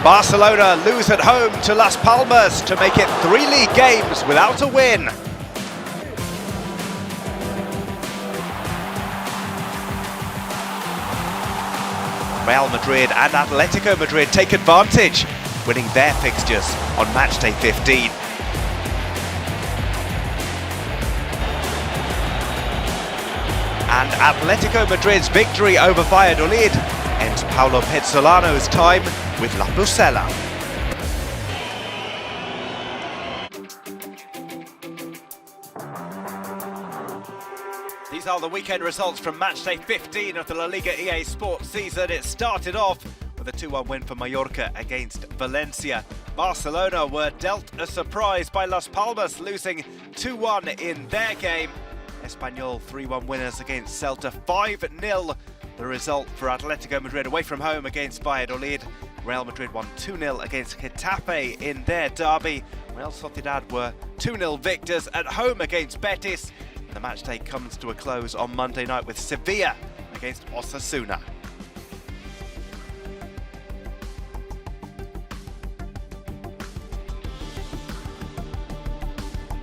Barcelona lose at home to Las Palmas to make it 3 league games without a win. Real Madrid and Atletico Madrid take advantage, winning their fixtures on matchday 15. And Atletico Madrid's victory over Valladolid ends Paulo Pezzolano's time with La Pucela. These are the weekend results from matchday 15 of the La Liga EA Sports season. It started off with a 2-1 win for Mallorca against Valencia. Barcelona were dealt a surprise by Las Palmas, losing 2-1 in their game. Espanyol 3-1 winners against Celta, 5-0 the result for Atletico Madrid away from home against Valladolid. Real Madrid won 2-0 against Getafe in their derby. Real Sociedad were 2-0 victors at home against Betis. The matchday comes to a close on Monday night with Sevilla against Osasuna.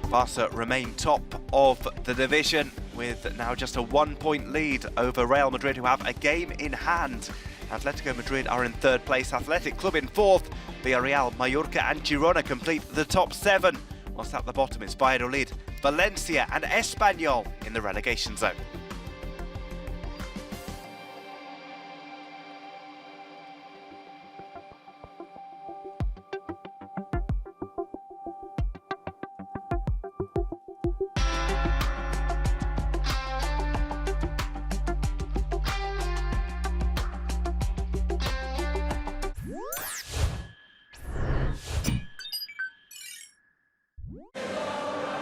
Barca remain top of the division with now just a 1-point lead over Real Madrid, who have a game in hand. Atletico Madrid are in third place, Athletic Club in fourth, Villarreal, Mallorca and Girona complete the top 7. Whilst at the bottom it's Valladolid, Valencia and Espanyol in the relegation zone.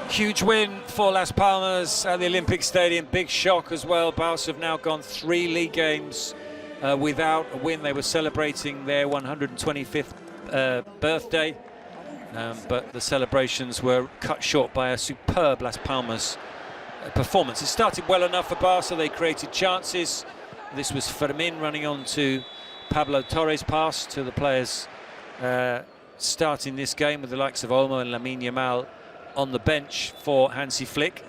Huge win for Las Palmas at the Olympic Stadium. Big shock as well. Barca have now gone 3 league games without a win. They were celebrating their 125th birthday, but the celebrations were cut short by a superb Las Palmas performance. It started well enough for Barca. They created chances. This was Fermin running on to Pablo Torres' pass to the players starting this game, with the likes of Olmo and Lamine Yamal on the bench for Hansi Flick.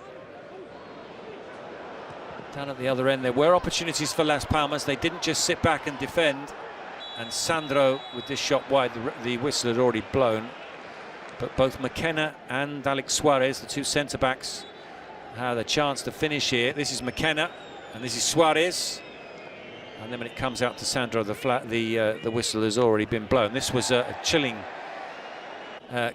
Down at the other end there were opportunities for Las Palmas. They didn't just sit back and defend, and Sandro with this shot wide, the whistle had already blown, but both McKenna and Alex Suarez, the 2 centre-backs, had a chance to finish here. This is McKenna and this is Suarez, and then when it comes out to Sandro, the whistle has already been blown. This was a chilling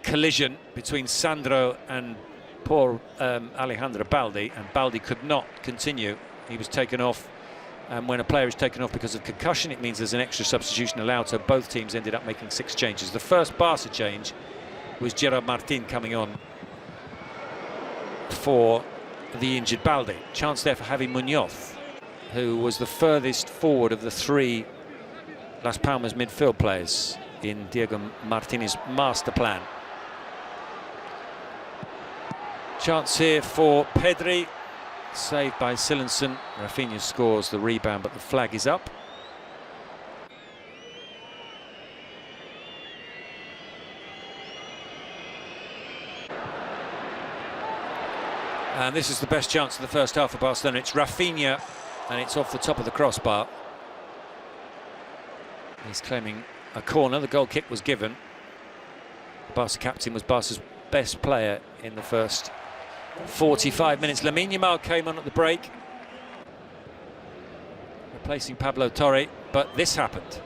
collision between Sandro and poor Alejandro Baldi, and Baldi could not continue. He was taken off, and when a player is taken off because of concussion, it means there's an extra substitution allowed, so both teams ended up making 6 changes. The first Barca change was Gerard Martin coming on for the injured Baldi. Chance there for Javi Munoz, who was the furthest forward of the 3 Las Palmas midfield players in Diego Martinez's master plan. Chance here for Pedri, saved by Silensen. Rafinha scores the rebound, but the flag is up. And this is the best chance of the first half for Barcelona. It's Rafinha, and it's off the top of the crossbar. He's claiming a corner. The goal kick was given. The Barca captain was Barca's best player in the first 45 minutes. Lamine Yamal came on at the break, replacing Pablo Torre, but this happened.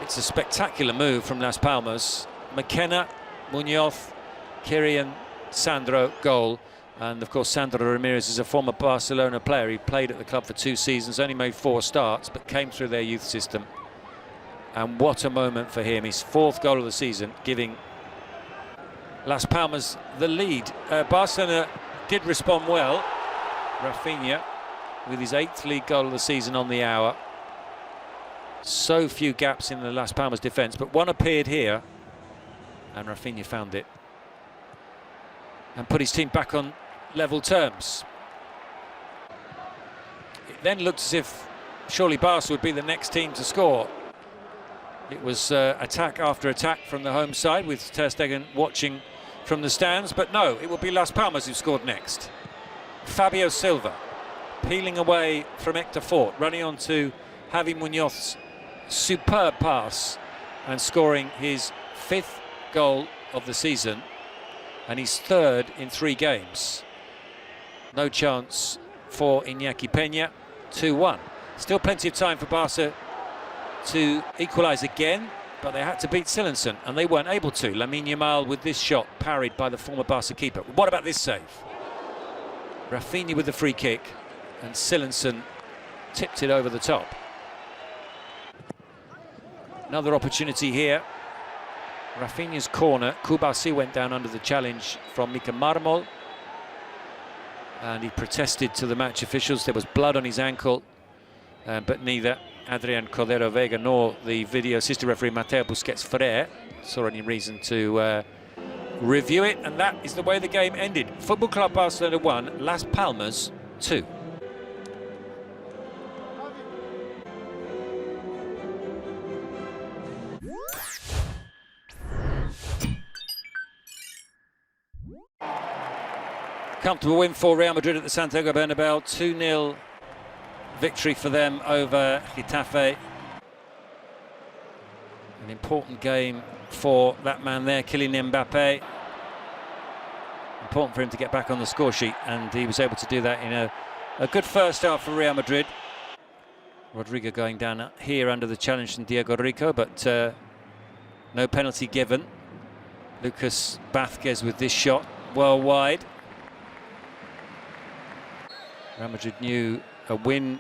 It's a spectacular move from Las Palmas. McKenna, Munoz, Kirian, Sandro, goal. And of course Sandro Ramirez is a former Barcelona player. He played at the club for 2 seasons, only made 4 starts, but came through their youth system. And what a moment for him. His 4th goal of the season, giving Las Palmas the lead. Barcelona did respond well. Rafinha with his 8th league goal of the season on the hour. So few gaps in the Las Palmas defence, but one appeared here, and Rafinha found it and put his team back on level terms. It then looked as if surely Barca would be the next team to score. It was attack after attack from the home side, with Ter Stegen watching from the stands, but no, it will be Las Palmas who scored next. Fabio Silva peeling away from Hector Fort, running on to Javi Muñoz's superb pass and scoring his 5th goal of the season and his 3rd in 3 games. No chance for Iñaki Peña. 2-1. Still plenty of time for Barca to equalise again, but they had to beat Silensen and they weren't able to. Lamine Yamal with this shot parried by the former Barca keeper. What about this save? Rafinha with the free kick and Silensen tipped it over the top. Another opportunity here. Rafinha's corner. Kubasi went down under the challenge from Mika Marmol and he protested to the match officials. There was blood on his ankle, but neither Adrian Cordero Vega nor the video assistant referee Mateo Busquets Ferrer saw any reason to review it, and that is the way the game ended. Football Club Barcelona 1, Las Palmas 2. Comfortable win for Real Madrid at the Santiago Bernabeu. 2-0 victory for them over Getafe. An important game for that man there, Kylian Mbappe. Important for him to get back on the score sheet, and he was able to do that in a good first half for Real Madrid. Rodrigo going down here under the challenge from Diego Rico, but no penalty given. Lucas Vázquez with this shot, well wide. Real Madrid knew a win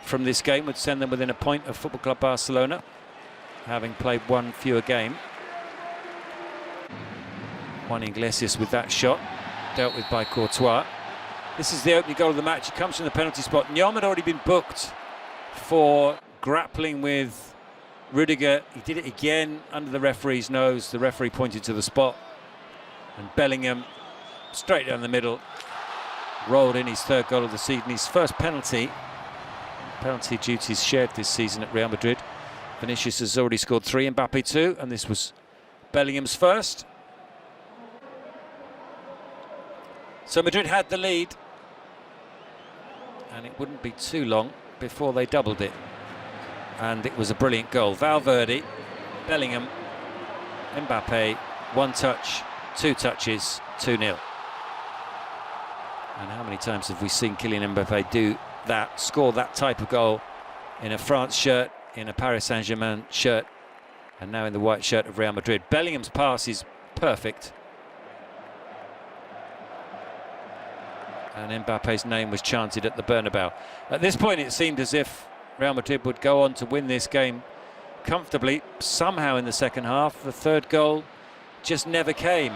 from this game would send them within a point of Football Club Barcelona, having played 1 fewer game. Juan Iglesias with that shot, dealt with by Courtois. This is the opening goal of the match. It comes from the penalty spot. Nyom had already been booked for grappling with Rudiger. He did it again under the referee's nose. The referee pointed to the spot, and Bellingham straight down the middle rolled in his 3rd goal of the season, his first penalty duties shared this season at Real Madrid. Vinicius has already scored 3, Mbappe 2, and this was Bellingham's first. So Madrid had the lead, and it wouldn't be too long before they doubled it, and it was a brilliant goal. Valverde, Bellingham, Mbappe, 1 touch, 2 touches, 2-0. And how many times have we seen Kylian Mbappe do that, score that type of goal in a France shirt, in a Paris Saint-Germain shirt, and now in the white shirt of Real Madrid. Bellingham's pass is perfect, and Mbappe's name was chanted at the Bernabeu. At this point it seemed as if Real Madrid would go on to win this game comfortably. Somehow in the second half the 3rd goal just never came.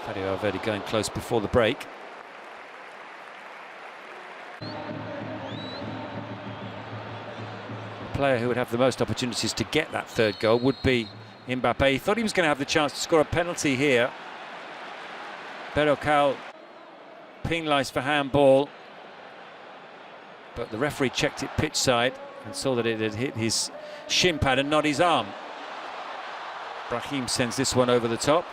Fabio Valverde going close before the break. The player who would have the most opportunities to get that 3rd goal would be Mbappe. He thought he was going to have the chance to score a penalty here. Berrocal penalised for handball, but the referee checked it pitch side and saw that it had hit his shin pad and not his arm. Brahim sends this one over the top.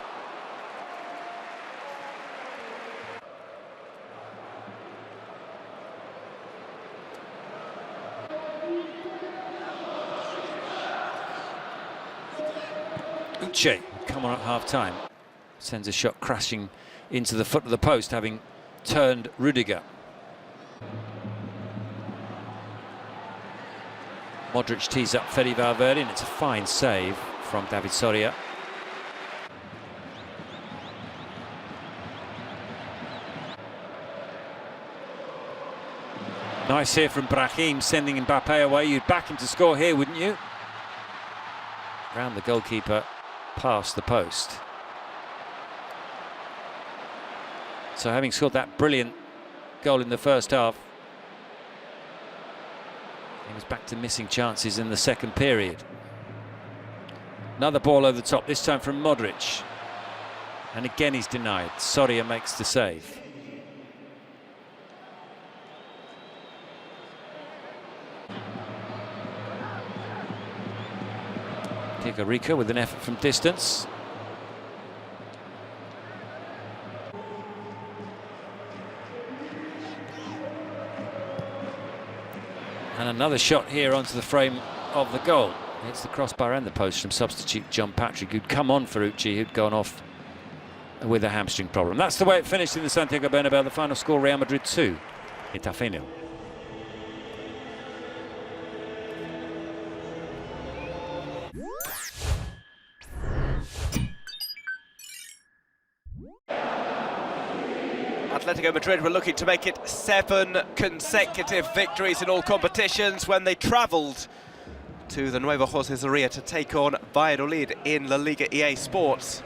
Uche, come on at half-time, sends a shot crashing into the foot of the post, having turned Rudiger. Modric tees up Fede Valverde, and it's a fine save from David Soria. Nice here from Brahim, sending Mbappe away. You'd back him to score here, wouldn't you? Round the goalkeeper, past the post. So having scored that brilliant goal in the first half, he was back to missing chances in the second period. Another ball over the top, this time from Modric. And again he's denied. Soria makes the save. Costa Rica with an effort from distance. And another shot here onto the frame of the goal. It's the crossbar and the post from substitute John Patrick, who'd come on for Uchi, who'd gone off with a hamstring problem. That's the way it finished in the Santiago Bernabeu. The final score, Real Madrid 2, Getafe 0. Atletico Madrid were looking to make it 7 consecutive victories in all competitions when they travelled to the Nuevo José Zorrilla to take on Valladolid in LaLiga EA Sports.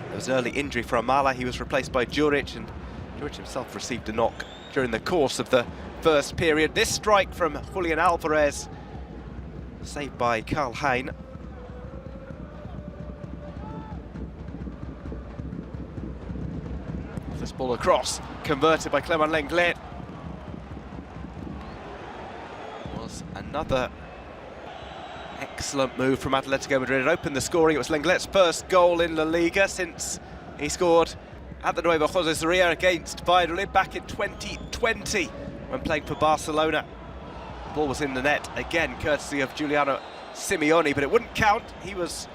There was an early injury for Amala. He was replaced by Juric, and Juric himself received a knock during the course of the first period. This strike from Julian Alvarez, saved by Karl Hein. This ball across, converted by Clement Lenglet. Was another excellent move from Atletico Madrid. It opened the scoring. It was Lenglet's first goal in La Liga since he scored at the Nuevo José Zorrilla against Valladolid back in 2020 when playing for Barcelona. The ball was in the net again, courtesy of Giuliano Simeone, but it wouldn't count. He was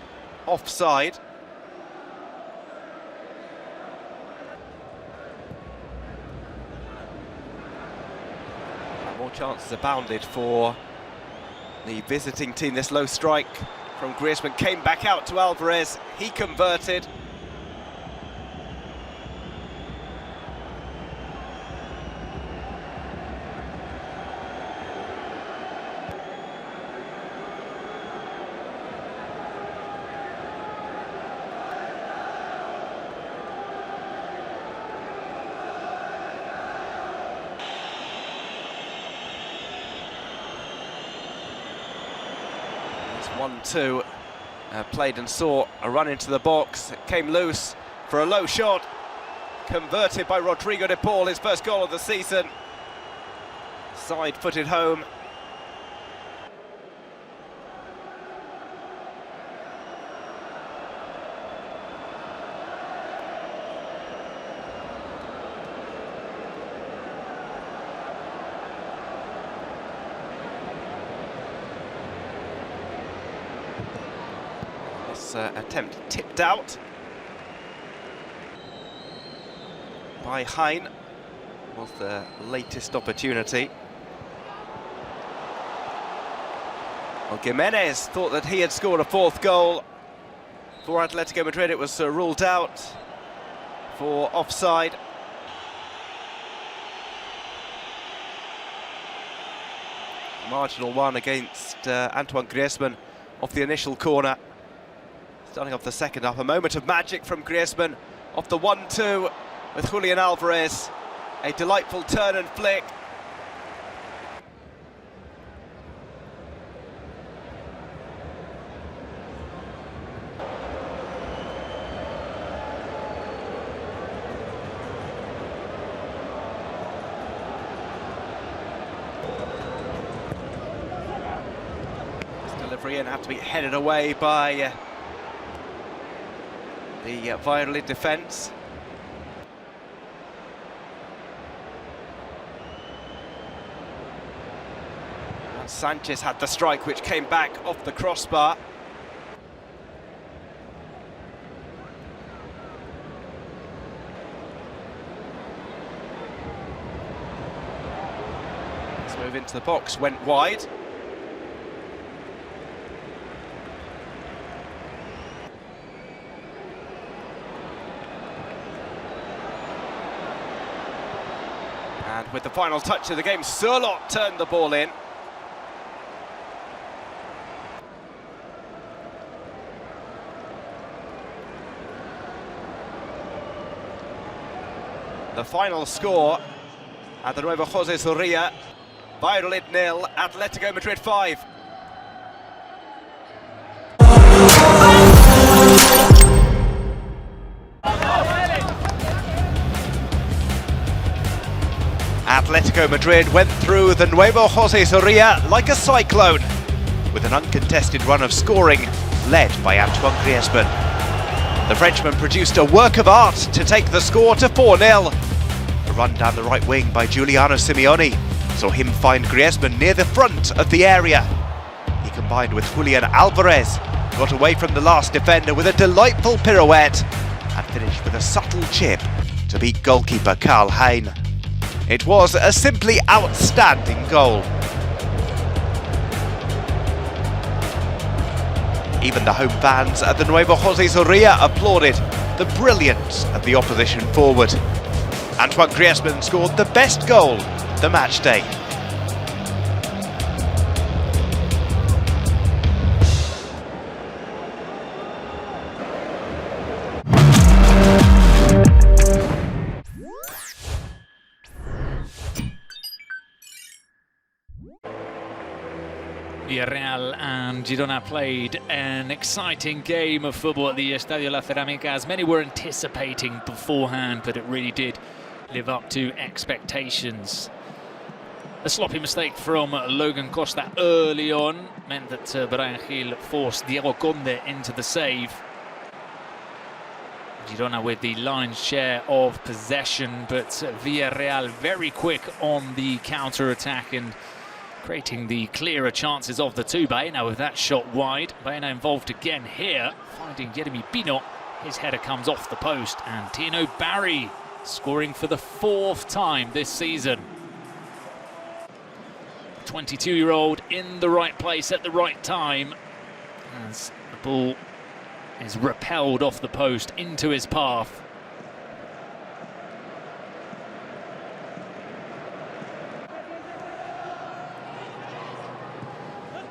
offside. More chances abounded for the visiting team. This low strike from Griezmann came back out to Alvarez. He converted. It's 1-2. Played and saw a run into the box. It came loose for a low shot. Converted by Rodrigo de Paul, his first goal of the season. Side-footed home. Attempt tipped out by Hein. Was the latest opportunity. Well, Gimenez thought that he had scored a fourth goal for Atletico Madrid. It was ruled out for offside. Marginal one against Antoine Griezmann off the initial corner. Starting off the second half, a moment of magic from Griezmann off the 1-2 with Julian Alvarez. A delightful turn and flick. This delivery in had to be headed away by the Valladolid defence. And Sanchez had the strike which came back off the crossbar. Let's move into the box, went wide. And with the final touch of the game, Surlot turned the ball in. The final score at the Nuevo José Zorrilla, Valladolid 0, Atletico Madrid 5. Atletico Madrid went through the Nuevo José Zorrilla like a cyclone, with an uncontested run of scoring led by Antoine Griezmann. The Frenchman produced a work of art to take the score to 4-0. A run down the right wing by Giuliano Simeone saw him find Griezmann near the front of the area. He combined with Julian Alvarez, got away from the last defender with a delightful pirouette and finished with a subtle chip to beat goalkeeper Karl Hein. It was a simply outstanding goal. Even the home fans at the Nuevo José Zorrilla applauded the brilliance of the opposition forward. Antoine Griezmann scored the best goal of the match day. Villarreal and Girona played an exciting game of football at the Estadio La Cerámica, as many were anticipating beforehand, but it really did live up to expectations. A sloppy mistake from Logan Costa early on meant that Bryan Gil forced Diego Conde into the save. Girona with the lion's share of possession, but Villarreal very quick on the counter-attack and creating the clearer chances of the two. Baena with that shot wide. Baena involved again here, finding Jeremy Pino. His header comes off the post, and Tino Barry scoring for the 4th time this season. 22-year-old in the right place at the right time as the ball is repelled off the post into his path.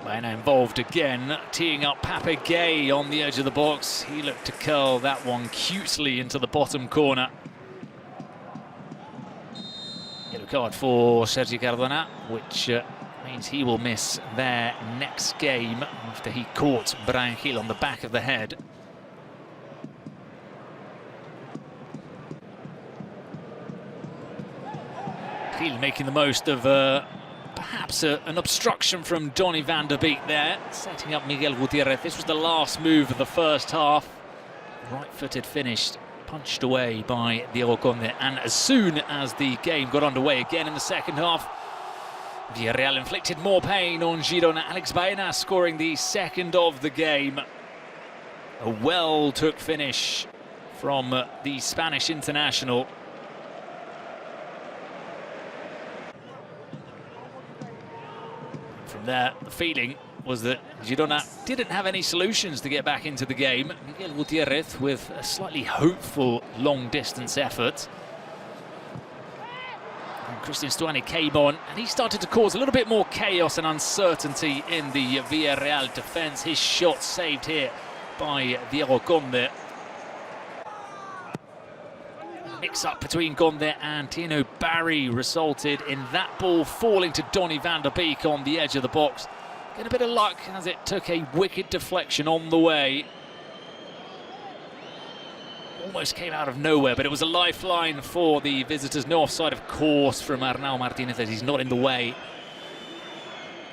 Baena involved again, teeing up Pape Gay on the edge of the box. He looked to curl that one cutely into the bottom corner. Yellow card for Sergi Cardona, which means he will miss their next game after he caught Bryan Gil on the back of the head. Gil making the most of perhaps an obstruction from Donny van der Beek there, setting up Miguel Gutierrez. This was the last move of the first half. Right-footed finished, punched away by Diego Conde. And as soon as the game got underway again in the second half, Villarreal inflicted more pain on Girona. Alex Baena scoring the second of the game. A well-took finish from the Spanish international. From there, the feeling was that Girona didn't have any solutions to get back into the game. Miguel Gutierrez with a slightly hopeful long-distance effort. And Christian Stuani came on, and he started to cause a little bit more chaos and uncertainty in the Villarreal defence. His shot saved here by Diego Conde. Mix-up between Conde and Tino Barry resulted in that ball falling to Donny van der Beek on the edge of the box. Get a bit of luck as it took a wicked deflection on the way. Almost came out of nowhere, but it was a lifeline for the visitors. No offside, of course, from Arnau Martinez, as he's not in the way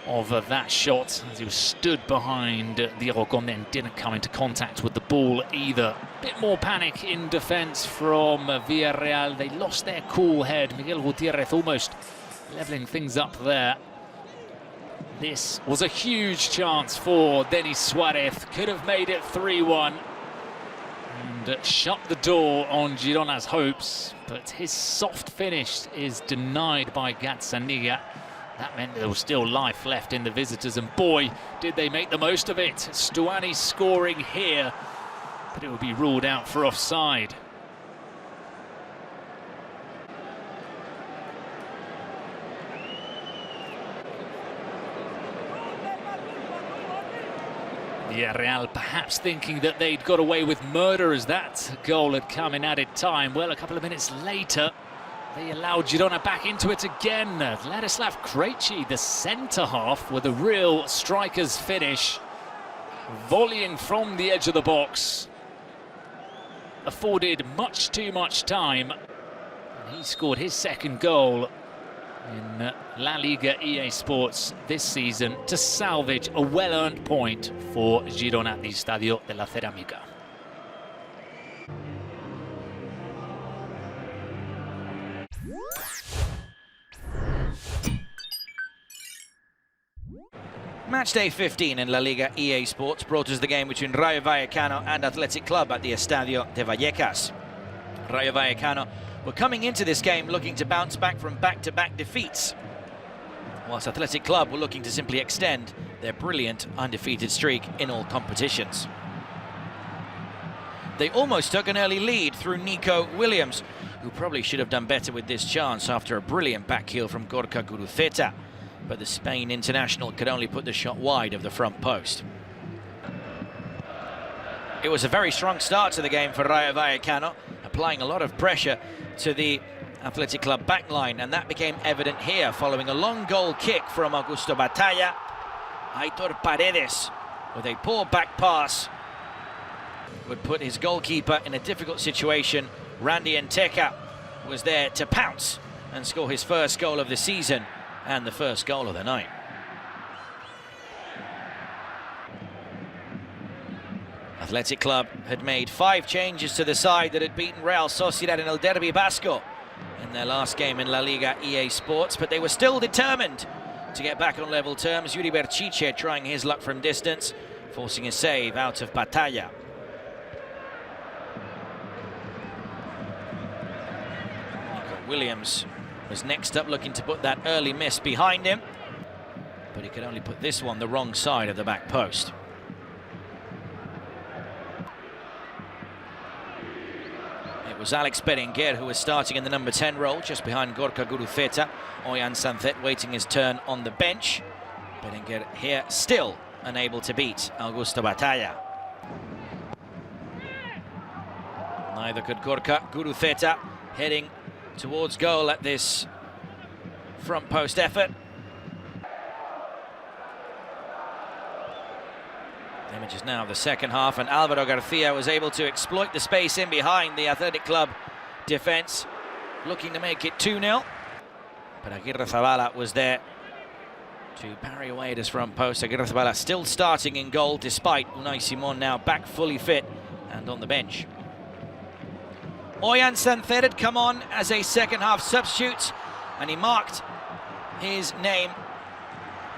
of that shot, as he was stood behind Diego Conde and didn't come into contact with the ball either. Bit more panic in defence from Villarreal. They lost their cool head. Miguel Gutierrez almost levelling things up there. This was a huge chance for Denis Suarez. Could have made it 3-1 and shut the door on Girona's hopes, but his soft finish is denied by Gazzaniga. That meant there was still life left in the visitors, and boy, did they make the most of it. Stuani scoring here, but it will be ruled out for offside. Villarreal perhaps thinking that they'd got away with murder as that goal had come in added time. Well, a couple of minutes later, they allowed Girona back into it again. Ladislav Krejci, the centre-half, with a real striker's finish. Volleying from the edge of the box. Afforded much too much time. And he scored his second goal in La Liga EA Sports this season to salvage a well-earned point for Girona at the Estadio de la Cerámica. Matchday 15 in La Liga EA Sports brought us the game between Rayo Vallecano and Athletic Club at the Estadio de Vallecas. Rayo Vallecano were coming into this game looking to bounce back from back-to-back defeats, whilst Athletic Club were looking to simply extend their brilliant undefeated streak in all competitions. They almost took an early lead through Nico Williams, who probably should have done better with this chance after a brilliant back heel from Gorka Guruceta, but the Spain international could only put the shot wide of the front post. It was a very strong start to the game for Rayo Vallecano, applying a lot of pressure to the Athletic Club backline, and that became evident here following a long goal kick from Augusto Batalla. Aitor Paredes, with a poor back pass, would put his goalkeeper in a difficult situation. Randy Enteca was there to pounce and score his first goal of the season and the first goal of the night. Athletic Club had made 5 changes to the side that had beaten Real Sociedad in El Derbi Basco in their last game in La Liga EA Sports, but they were still determined to get back on level terms. Yuri Berchiche trying his luck from distance, forcing a save out of Batalla. Nico Williams was next up, looking to put that early miss behind him, but he could only put this one the wrong side of the back post. It was Alex Berenguer who was starting in the number 10 role, just behind Gorka Guruceta. Oyan Sancet waiting his turn on the bench. Berenguer here still unable to beat Augusto Batalla. Neither could Gorka Guruceta, heading towards goal at this front post effort. Images now of the second half, and Alvaro Garcia was able to exploit the space in behind the Athletic Club defence, looking to make it 2-0. But Aguirre Zabala was there to parry away at his front post. Aguirre Zabala still starting in goal, despite Unai Simon now back fully fit and on the bench. Oyan Sancet had come on as a second-half substitute, and he marked his name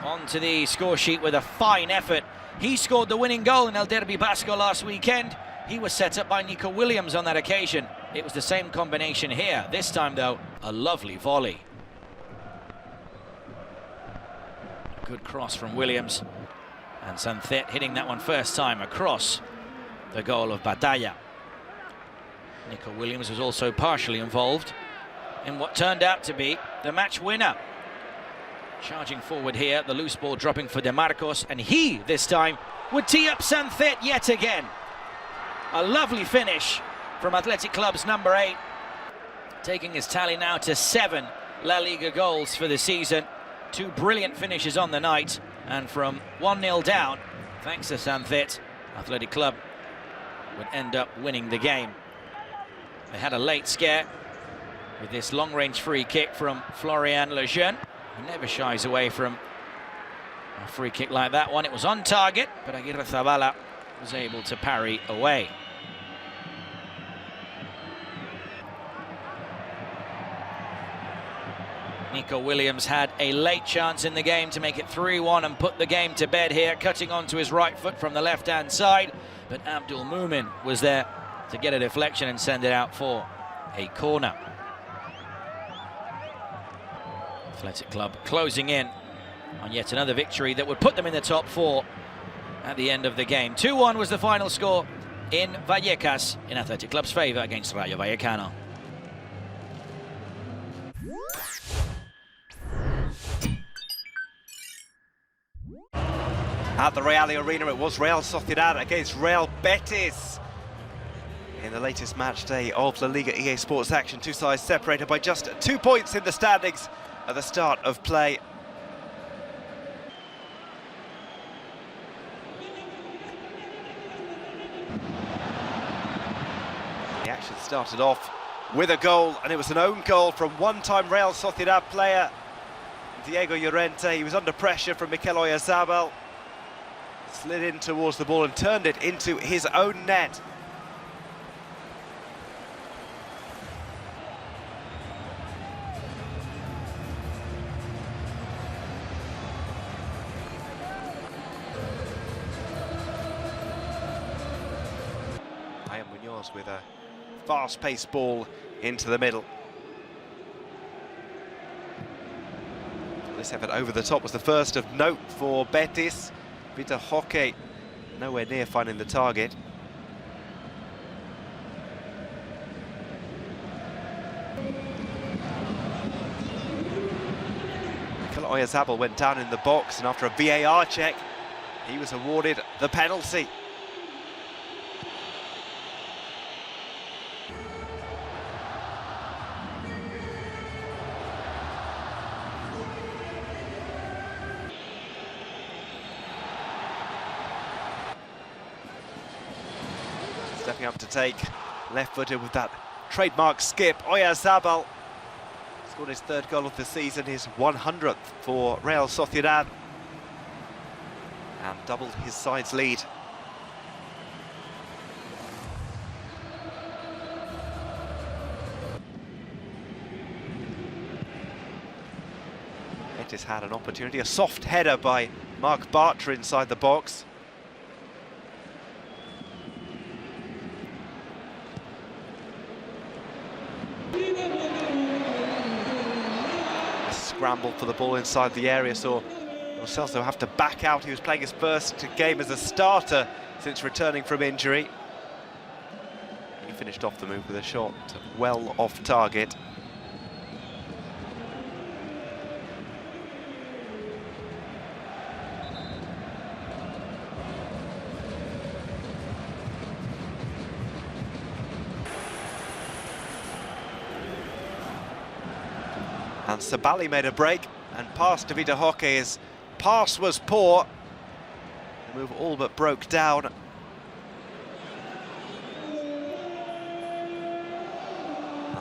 onto the score sheet with a fine effort. He scored the winning goal in El Derbi Basco last weekend. He was set up by Nico Williams on that occasion. It was the same combination here. This time, though, a lovely volley. Good cross from Williams, and Sancet hitting that one first time across the goal of Batalla. Nico Williams was also partially involved in what turned out to be the match winner. Charging forward here, the loose ball dropping for De Marcos, and he, this time, would tee up Sancet yet again. A lovely finish from Athletic Club's number 8, taking his tally now to 7 La Liga goals for the season. 2 brilliant finishes on the night, and from 1-0 down, thanks to Sancet, Athletic Club would end up winning the game. They had a late scare with this long-range free kick from Florian Lejeune. He never shies away from a free kick like that one. It was on target, but Aguirre Zabala was able to parry away. Nico Williams had a late chance in the game to make it 3-1 and put the game to bed here, cutting onto his right foot from the left-hand side, but Abdul Mumin was there to get a deflection and send it out for a corner. Athletic Club closing in on yet another victory that would put them in the top 4 at the end of the game. 2-1 was the final score in Vallecas in Athletic Club's favour against Rayo Vallecano. At the Real Arena, it was Real Sociedad against Real Betis in the latest match day of La Liga EA Sports action. 2 sides separated by just 2 points in the standings at the start of play. The action started off with a goal, and it was an own goal from one-time Real Sociedad player Diego Llorente. He was under pressure from Mikel Oyarzabal. Slid in towards the ball and turned it into his own net. Munoz with a fast-paced ball into the middle. This effort over the top was the first of note for Betis. Vitor Roque nowhere near finding the target. Mikel Oyarzabal went down in the box, and after a VAR check, he was awarded the penalty. Stepping up to take, left-footed with that trademark skip. Oyarzabal scored his third goal of the season, his 100th for Real Sociedad, and doubled his side's lead. Betis had an opportunity, a soft header by Marc Bartra inside the box. Scramble for the ball inside the area, saw Lo Celso have to back out. He was playing his first game as a starter since returning from injury. He finished off the move with a shot well off target. And Sabali made a break and passed to Vitor Roque. His pass was poor. The move all but broke down. And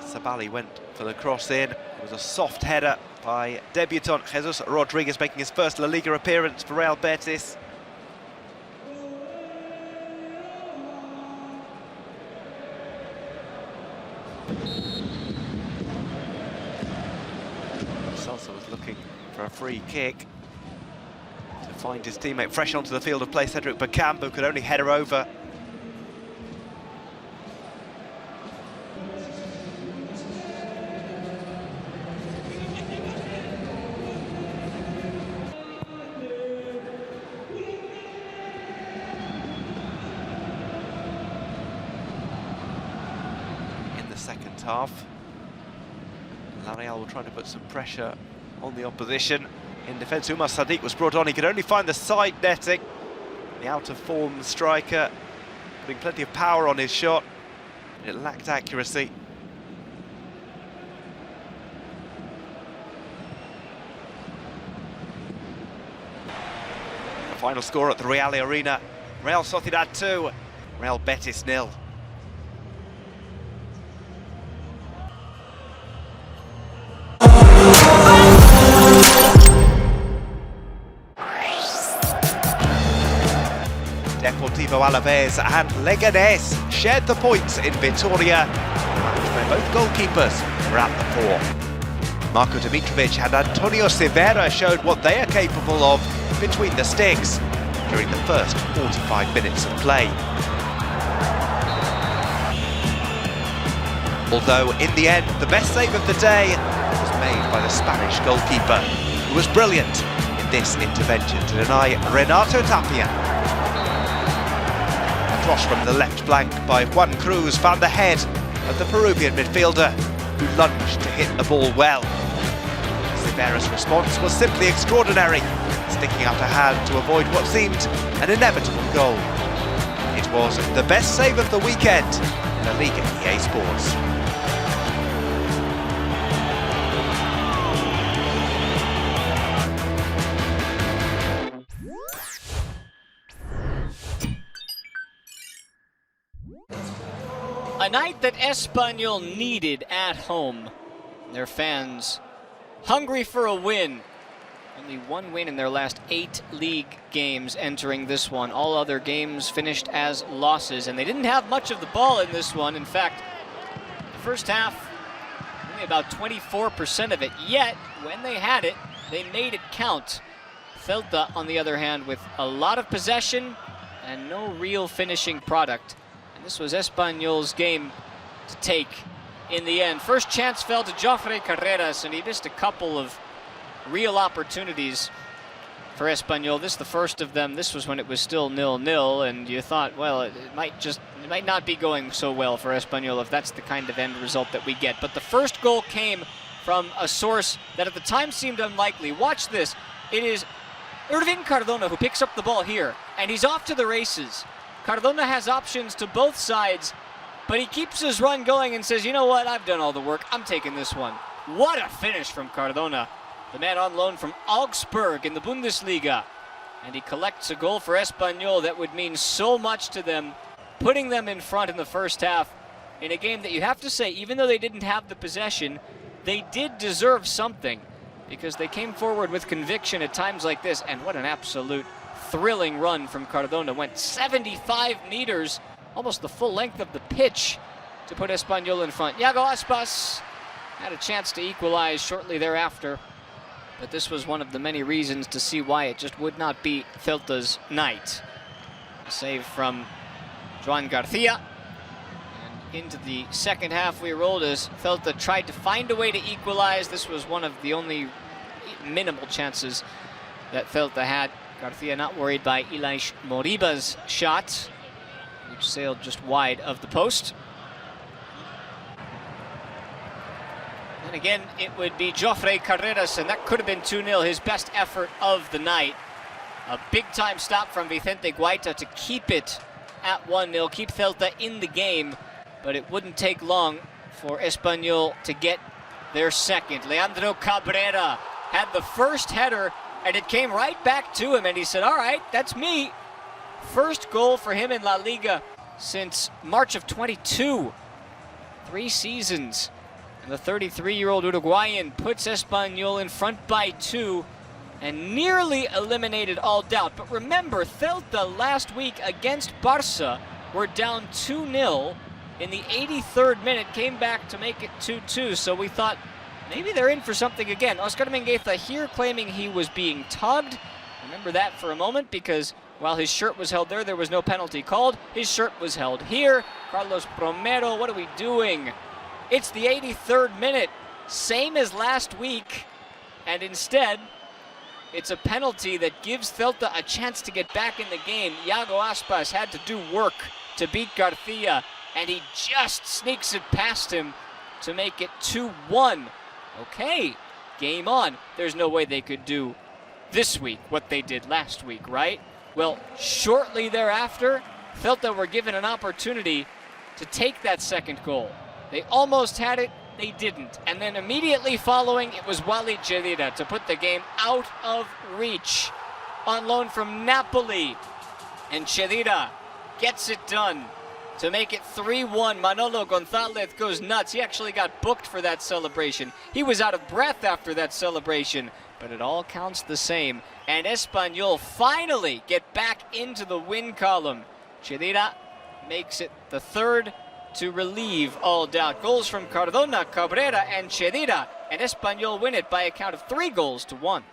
Sabali went for the cross in. It was a soft header by debutant Jesus Rodriguez, making his first La Liga appearance for Real Betis. Celso was looking for a free kick to find his teammate fresh onto the field of play. Cedric Bakambu could only header over. In the second half, LaReal will try to put some pressure on the opposition. In defence, Umar Sadiq was brought on. He could only find the side netting. The out-of-form striker putting plenty of power on his shot. It lacked accuracy. The final score at the Real Arena: Real Sociedad 2, Real Betis 0. Deportivo Alaves and Leganés shared the points in Vitoria, where both goalkeepers were at the fore. Marko Dimitrovic and Antonio Silveira showed what they are capable of between the sticks during the first 45 minutes of play. Although in the end, the best save of the day was made by the Spanish goalkeeper, who was brilliant in this intervention to deny Renato Tapia. Cross from the left flank by Juan Cruz found the head of the Peruvian midfielder, who lunged to hit the ball well. Silveira's response was simply extraordinary, sticking out a hand to avoid what seemed an inevitable goal. It was the best save of the weekend in LaLiga EA Sports. A night that Espanyol needed at home. Their fans hungry for a win Only one win in their last 8 league games entering this one. All other games finished as losses, and they didn't have much of the ball in this one. In fact, the first half, only about 24% of it. Yet, when they had it, they made it count. Celta, on the other hand, with a lot of possession and no real finishing product. And this was Espanyol's game to take in the end. First chance fell to Jofre Carreras, and he missed a couple of real opportunities for Espanyol. This the first of them. This was when it was still 0-0, and you thought, well, it might not be going so well for Espanyol if that's the kind of end result that we get. But the first goal came from a source that at the time seemed unlikely. Watch this. It is Irvin Cardona who picks up the ball here, and he's off to the races. Cardona has options to both sides, but he keeps his run going and says, you know what, I've done all the work, I'm taking this one. What a finish from Cardona, the man on loan from Augsburg in the Bundesliga. And he collects a goal for Espanyol that would mean so much to them, putting them in front in the first half in a game that you have to say, even though they didn't have the possession, they did deserve something, because they came forward with conviction at times like this. And what an absolute thrilling run from Cardona. Went 75 meters, almost the full length of the pitch, to put Espanyol in front. Iago Aspas had a chance to equalize shortly thereafter, but this was one of the many reasons to see why it just would not be Celta's night. A save from Joan Garcia. And into the second half we rolled as Celta tried to find a way to equalize. This was one of the only minimal chances that Celta had. Garcia not worried by Ilaix Moriba's shot, which sailed just wide of the post. And again, it would be Jofre Carreras, and that could have been 2-0, his best effort of the night. A big-time stop from Vicente Guaita to keep it at 1-0, keep Celta in the game, but it wouldn't take long for Espanyol to get their second. Leandro Cabrera had the first header, and it came right back to him, and he said, all right, that's me. First goal for him in La Liga since March of 22. 3 seasons. And the 33-year-old Uruguayan puts Espanyol in front by 2 and nearly eliminated all doubt. But remember, Celta last week against Barça were down 2-0 in the 83rd minute, came back to make it 2-2. So we thought, maybe they're in for something again. Oscar Mingueza here claiming he was being tugged. Remember that for a moment, because while his shirt was held there was no penalty called. His shirt was held here. Carlos Romero, what are we doing? It's the 83rd minute, same as last week, and instead, it's a penalty that gives Celta a chance to get back in the game. Iago Aspas had to do work to beat Garcia, and he just sneaks it past him to make it 2-1. Okay, game on. There's no way they could do this week what they did last week, right? Well, shortly thereafter, Celta were given an opportunity to take that second goal. They almost had it, they didn't. And then immediately following, it was Wally Chedira to put the game out of reach. On loan from Napoli. And Chedira gets it done to make it 3-1. Manolo Gonzalez goes nuts. He actually got booked for that celebration. He was out of breath after that celebration, but it all counts the same. And Espanyol finally get back into the win column. Chedira makes it the third to relieve all doubt. Goals from Cardona, Cabrera, and Chedira, and Espanyol win it by a count of 3-1.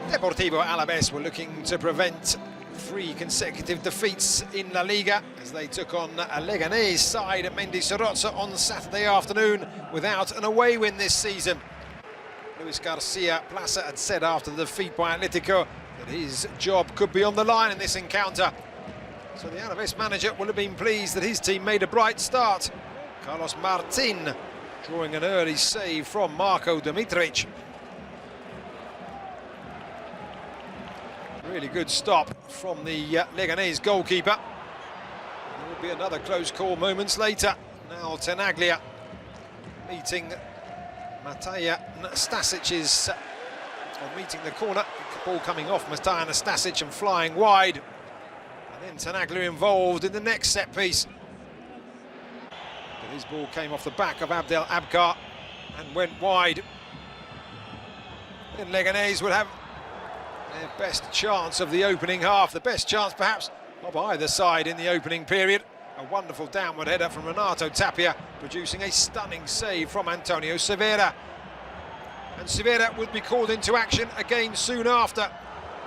Deportivo Alaves were looking to prevent 3 consecutive defeats in La Liga as they took on a Leganés side at Mendizorroza on Saturday afternoon without an away win this season. Luis Garcia Plaza had said after the defeat by Atletico that his job could be on the line in this encounter. So the Alaves manager will have been pleased that his team made a bright start. Carlos Martin drawing an early save from Marko Dimitric. Really good stop from the Leganés goalkeeper. There will be another close call moments later. Now Tenaglia meeting Mataja Nastasic's, or meeting the corner. Ball coming off Mataja Nastasic and flying wide. And then Tenaglia involved in the next set piece. But his ball came off the back of Abdel Abkar and went wide. Then Leganés would have their best chance of the opening half, the best chance perhaps of either side in the opening period. A wonderful downward header from Renato Tapia, producing a stunning save from Antonio Severa. And Severa would be called into action again soon after.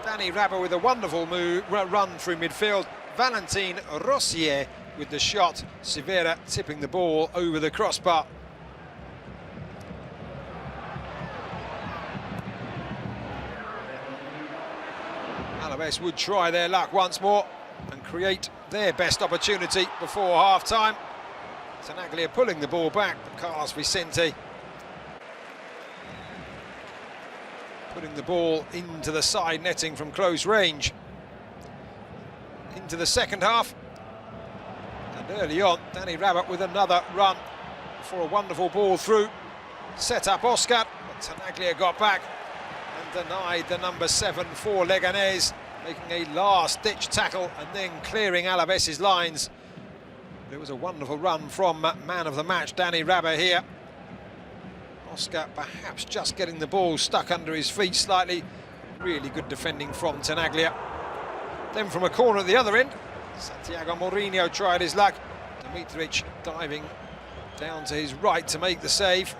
Dani Rabah with a wonderful run through midfield. Valentin Rossier with the shot. Severa tipping the ball over the crossbar. Alaves would try their luck once more and create their best opportunity before half-time. Tenaglia pulling the ball back, but Carlos Vicente putting the ball into the side netting from close range. Into the second half. And early on, Dani Rabah with another run for a wonderful ball through. Set up Oscar, but Tenaglia got back and denied the number 7 for Leganés, making a last-ditch tackle and then clearing Alaves's lines. But it was a wonderful run from man of the match, Dani Rabah here. Oscar perhaps just getting the ball stuck under his feet slightly. Really good defending from Tenaglia. Then from a corner at the other end, Santiago Mourinho tried his luck. Dimitric diving down to his right to make the save.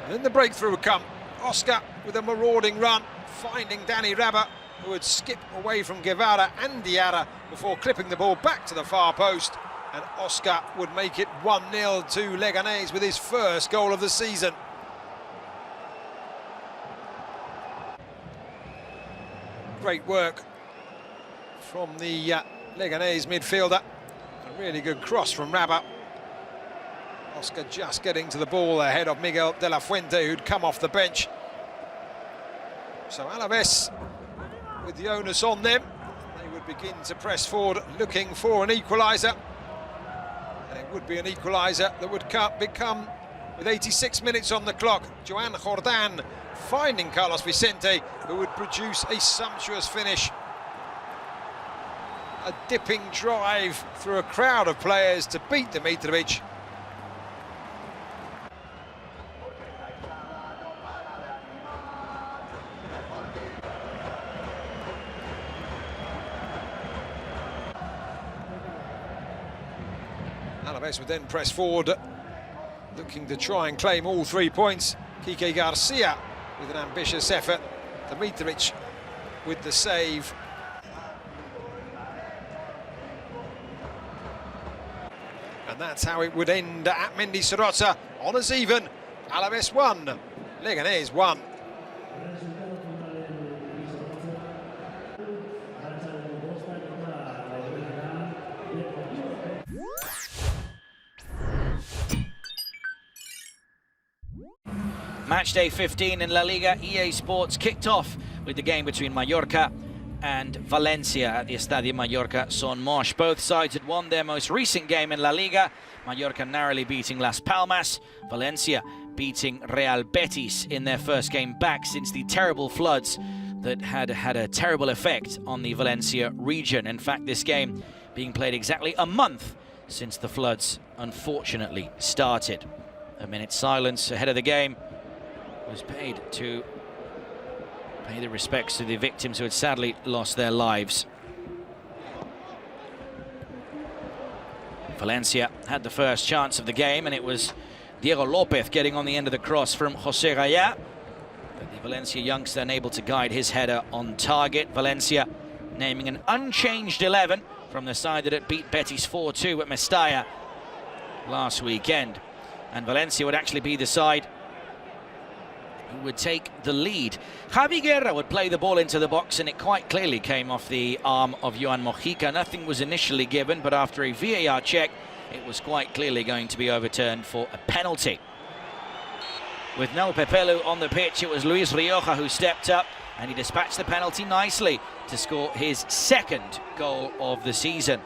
And then the breakthrough would come. Oscar with a marauding run, finding Dani Rabah, who would skip away from Guevara and Diarra before clipping the ball back to the far post. And Oscar would make it 1-0 to Leganés with his first goal of the season. Great work from the Leganés midfielder. A really good cross from Rabah. Oscar just getting to the ball ahead of Miguel de la Fuente, who'd come off the bench. So Alaves, with the onus on them, they would begin to press forward, looking for an equaliser. And it would be an equaliser that would become, with 86 minutes on the clock, Joan Jordan finding Carlos Vicente, who would produce a sumptuous finish. A dipping drive through a crowd of players to beat Dimitrovic. Alaves would then press forward, looking to try and claim all 3 points. Quique Garcia with an ambitious effort. Dimitrovic with the save. And that's how it would end at Mendizorroza. Honours even. Alaves 1, Leganés 1. Match day 15 in La Liga. EA Sports kicked off with the game between Mallorca and Valencia at the Estadio Mallorca Son Moix. Both sides had won their most recent game in La Liga. Mallorca narrowly beating Las Palmas. Valencia beating Real Betis in their first game back since the terrible floods that had had a terrible effect on the Valencia region. In fact, this game being played exactly a month since the floods unfortunately started. A minute's silence ahead of the game was paid to pay the respects to the victims who had sadly lost their lives. Valencia had the first chance of the game, and it was Diego Lopez getting on the end of the cross from José Gaya. But the Valencia youngster unable to guide his header on target. Valencia naming an unchanged 11 from the side that had beat Betis 4-2 at Mestalla last weekend. And Valencia would actually be the side who would take the lead. Javi Guerra would play the ball into the box, and it quite clearly came off the arm of Joan Mojica. Nothing was initially given, but after a VAR check, it was quite clearly going to be overturned for a penalty. With no Pepelu on the pitch, it was Luis Rioja who stepped up, and he dispatched the penalty nicely to score his second goal of the season.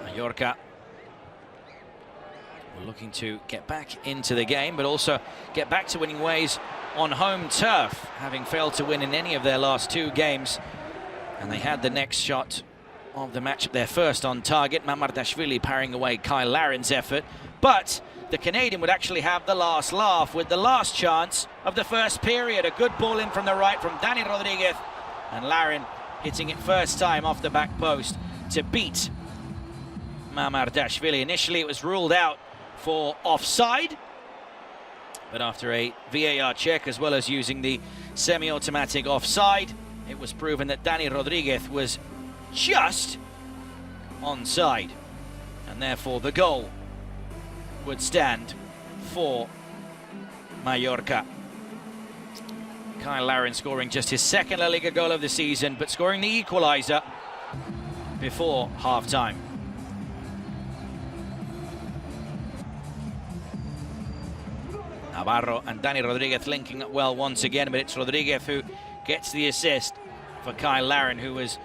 Mallorca We're looking to get back into the game, but also get back to winning ways on home turf, having failed to win in any of their last 2 games. And they had the next shot of the match, their first on target. Mamardashvili parrying away Kyle Larin's effort, but the Canadian would actually have the last laugh with the last chance of the first period. A good ball in from the right from Dani Rodriguez, and Larin hitting it first time off the back post to beat Mamardashvili. Initially it was ruled out for offside, but after a VAR check, as well as using the semi-automatic offside, it was proven that Dani Rodriguez was just onside, and therefore the goal would stand for Mallorca. Kyle Larin scoring just his second La Liga goal of the season, but scoring the equaliser before half-time. Navarro and Dani Rodriguez linking up well once again, but it's Rodriguez who gets the assist for Kyle Larin, who was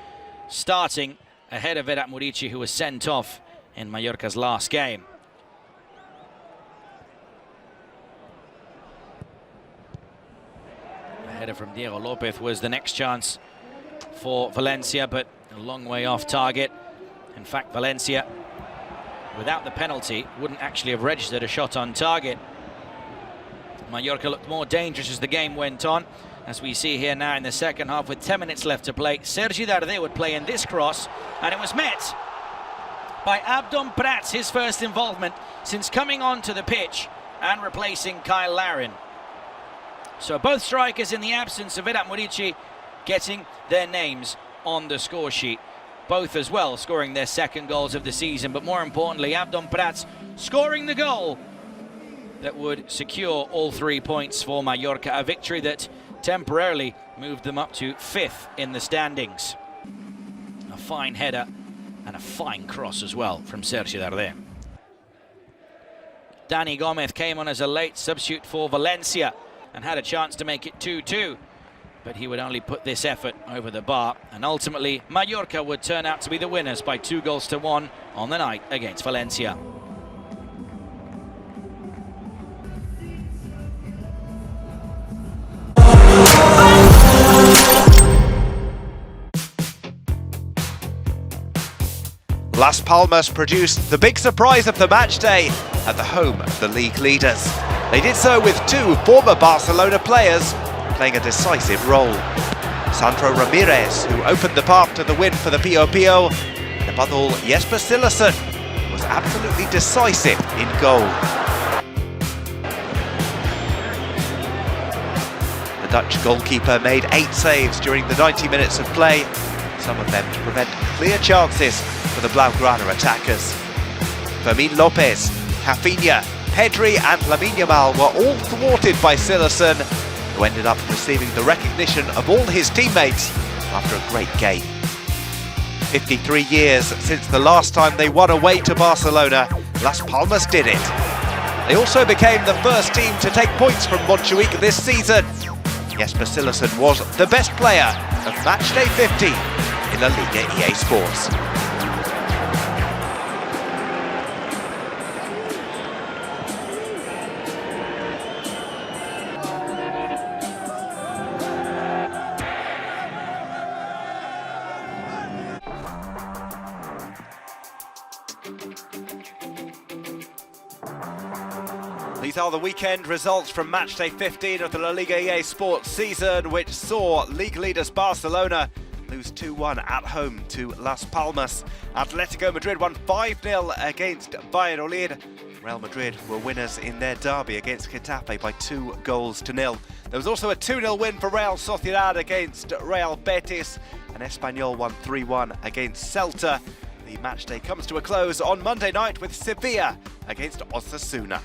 starting ahead of Vedat Murici, who was sent off in Mallorca's last game. A header from Diego Lopez was the next chance for Valencia, but a long way off target. In fact, Valencia, without the penalty, wouldn't actually have registered a shot on target. Mallorca looked more dangerous as the game went on, as we see here now in the second half with 10 minutes left to play. Sergi Darder would play in this cross, and it was met by Abdon Prats, his first involvement since coming onto the pitch and replacing Kyle Larin. So both strikers, in the absence of Vedat Murici, getting their names on the score sheet. Both as well scoring their second goals of the season, but more importantly, Abdon Prats scoring the goal that would secure all 3 points for Mallorca, a victory that temporarily moved them up to 5th in the standings. A fine header and a fine cross as well from Sergi Darder. Dani Gomez came on as a late substitute for Valencia and had a chance to make it 2-2, but he would only put this effort over the bar, and ultimately Mallorca would turn out to be the winners by 2-1 on the night against Valencia. Las Palmas produced the big surprise of the match day at the home of the league leaders. They did so with 2 former Barcelona players playing a decisive role. Sandro Ramirez, who opened the path to the win for the Pio Pio, and above all, Jesper Silerson was absolutely decisive in goal. The Dutch goalkeeper made 8 saves during the 90 minutes of play, some of them to prevent clear chances for the Blaugrana attackers. Fermin Lopez, Rafinha, Pedri and Lamine Yamal were all thwarted by Silerson, who ended up receiving the recognition of all his teammates after a great game. 53 years since the last time they won away to Barcelona, Las Palmas did it. They also became the first team to take points from Montjuic this season. Jesper Silerson was the best player of matchday 15 in LaLiga EA Sports. These are the weekend results from matchday 15 of the La Liga EA Sports season, which saw league leaders Barcelona lose 2-1 at home to Las Palmas. Atletico Madrid won 5-0 against Valladolid. Real Madrid were winners in their derby against Getafe by 2-0. There was also a 2-0 win for Real Sociedad against Real Betis, and Espanyol won 3-1 against Celta. The matchday comes to a close on Monday night with Sevilla against Osasuna.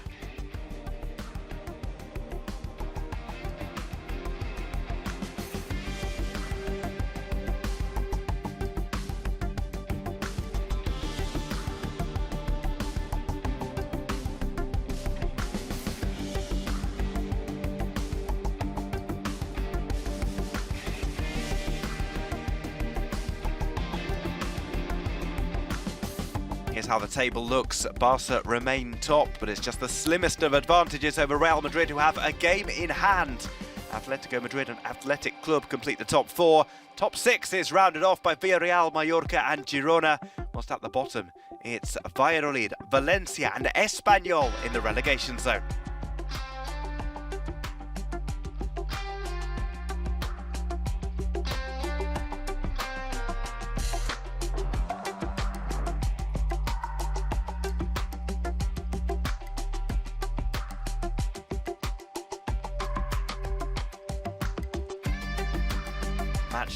Here's how the table looks. Barca remain top, but it's just the slimmest of advantages over Real Madrid, who have a game in hand. Atletico Madrid and Athletic Club complete the top 4. Top 6 is rounded off by Villarreal, Mallorca and Girona, whilst at the bottom it's Valladolid, Valencia and Espanyol in the relegation zone.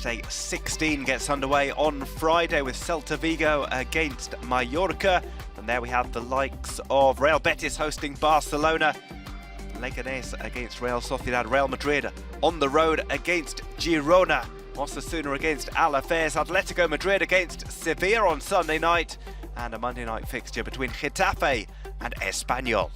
Matchday 16 gets underway on Friday with Celta Vigo against Mallorca. And there we have the likes of Real Betis hosting Barcelona, Leganés against Real Sociedad, Real Madrid on the road against Girona, Osasuna against Alavés, Atletico Madrid against Sevilla on Sunday night, and a Monday night fixture between Getafe and Espanyol.